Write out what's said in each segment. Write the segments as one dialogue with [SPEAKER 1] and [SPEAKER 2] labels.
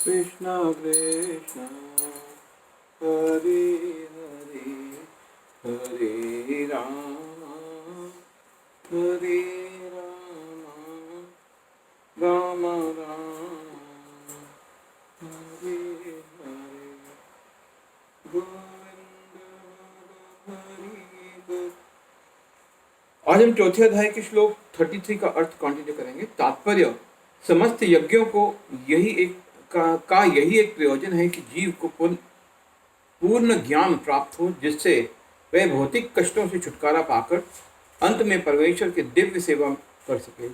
[SPEAKER 1] कृष्ण कृष्ण हरे हरे हरे राम राम राम हरे हरे गोविंद हरि। आज हम चौथे अध्याय के श्लोक 33 का अर्थ कंटिन्यू करेंगे। तात्पर्य, समस्त यज्ञों को यही एक प्रयोजन है कि जीव को पूर्ण ज्ञान प्राप्त हो, जिससे वह भौतिक कष्टों से छुटकारा पाकर अंत में परमेश्वर की दिव्य सेवा कर सके।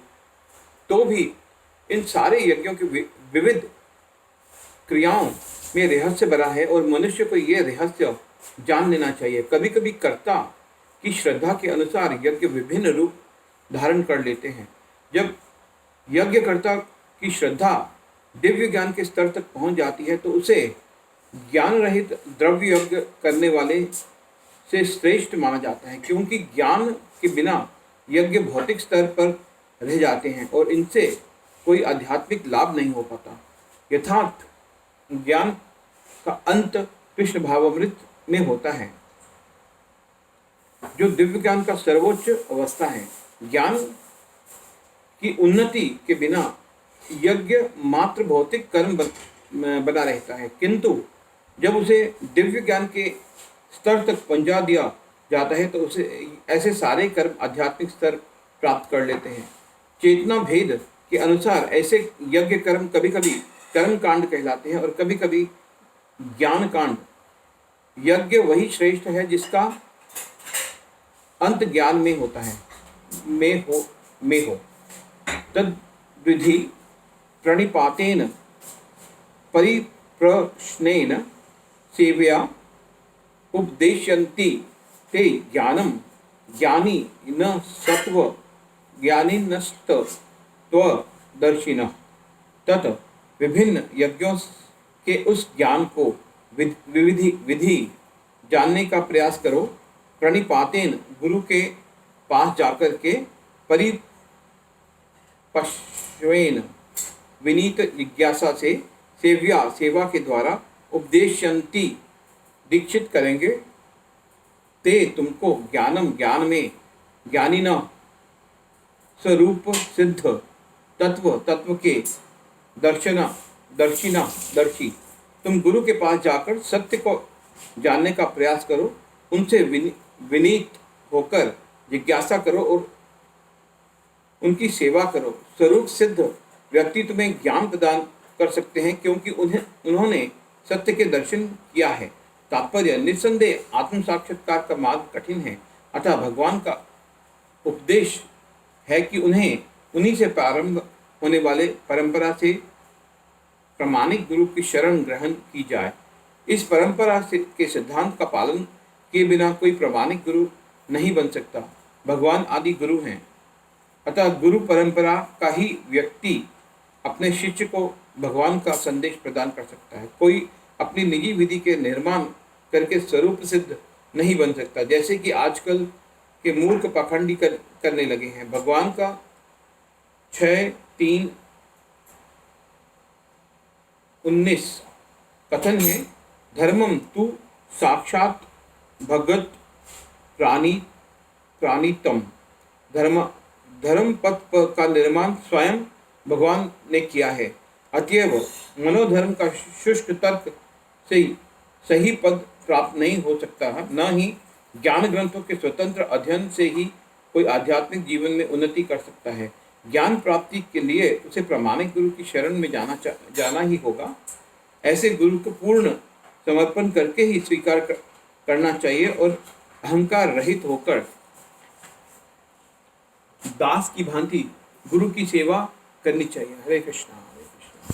[SPEAKER 1] तो भी इन सारे यज्ञों की विविध क्रियाओं में रहस्य भरा है और मनुष्य को यह रहस्य जान लेना चाहिए। कभी कभी कर्ता की श्रद्धा के अनुसार यज्ञ विभिन्न रूप धारण कर लेते हैं। जब यज्ञकर्ता की श्रद्धा दिव्य ज्ञान के स्तर तक पहुंच जाती है तो उसे ज्ञान रहित द्रव्य यज्ञ करने वाले से श्रेष्ठ माना जाता है, क्योंकि ज्ञान के बिना यज्ञ भौतिक स्तर पर रह जाते हैं और इनसे कोई आध्यात्मिक लाभ नहीं हो पाता। यथार्थ ज्ञान का अंत कृष्ण भावामृत में होता है, जो दिव्य ज्ञान का सर्वोच्च अवस्था है। ज्ञान की उन्नति के बिना यज्ञ मात्र भौतिक कर्म बना रहता है, किंतु जब उसे दिव्य ज्ञान के स्तर तक पहुंचा दिया जाता है तो उसे ऐसे सारे कर्म आध्यात्मिक स्तर प्राप्त कर लेते हैं। चेतना भेद के अनुसार ऐसे यज्ञ कर्म कभी कभी कर्म कांड कहलाते हैं और कभी कभी ज्ञान कांड। यज्ञ वही श्रेष्ठ है जिसका अंत ज्ञान में होता है, में हो। तद विधि प्रणिपातेन परिप्रश्नेन सेवया उपदेशयन्ति ते ज्ञानम ज्ञानी न सत्व ज्ञानी नस्तत्वदर्शिनः। तत् विभिन्न यज्ञों के उस ज्ञान को विधि जानने का प्रयास करो। प्रणिपातेन गुरु के पास जाकर के, परिपश्वेन विनीत जिज्ञासा से, सेवा के द्वारा, उपदेशयन्ति दीक्षित करेंगे, ते तुमको ज्ञानम ज्ञान में, ज्ञानिना स्वरूप सिद्ध तत्व के दर्शी। तुम गुरु के पास जाकर सत्य को जानने का प्रयास करो, उनसे विनीत होकर जिज्ञासा करो और उनकी सेवा करो। स्वरूप सिद्ध व्यक्ति तुम्हें ज्ञान प्रदान कर सकते हैं, क्योंकि उन्होंने सत्य के दर्शन किया है। तात्पर्य, निस्संदेह आत्म साक्षात्कार का मार्ग कठिन है, अतः भगवान का उपदेश है कि उन्हीं से प्रारंभ होने वाले परंपरा से प्रामाणिक गुरु की शरण ग्रहण की जाए। इस परंपरा के सिद्धांत का पालन किए बिना कोई प्रामाणिक गुरु नहीं बन सकता। भगवान आदि गुरु हैं, अतः गुरु परंपरा का ही व्यक्ति अपने शिष्य को भगवान का संदेश प्रदान कर सकता है। कोई अपनी निजी विधि के निर्माण करके स्वरूप सिद्ध नहीं बन सकता, जैसे कि आजकल के मूर्ख पाखंडी करने लगे हैं। भगवान का 6:3-19 कथन है, धर्मम तु साक्षात भगत प्राणितम। धर्म पथ का निर्माण स्वयं भगवान ने किया है। अतएव मनोधर्म का शुष्क तर्क से सही पद प्राप्त नहीं हो सकता, न ही ज्ञान ग्रंथों के स्वतंत्र अध्ययन से ही कोई आध्यात्मिक जीवन में उन्नति कर सकता है। ज्ञान प्राप्ति के लिए उसे प्रामाणिक गुरु की शरण में जाना ही होगा। ऐसे गुरु को पूर्ण समर्पण करके ही स्वीकार करना चाहिए और अहंकार रहित होकर दास की भांति गुरु की सेवा करनी चाहिए। हरे कृष्णा।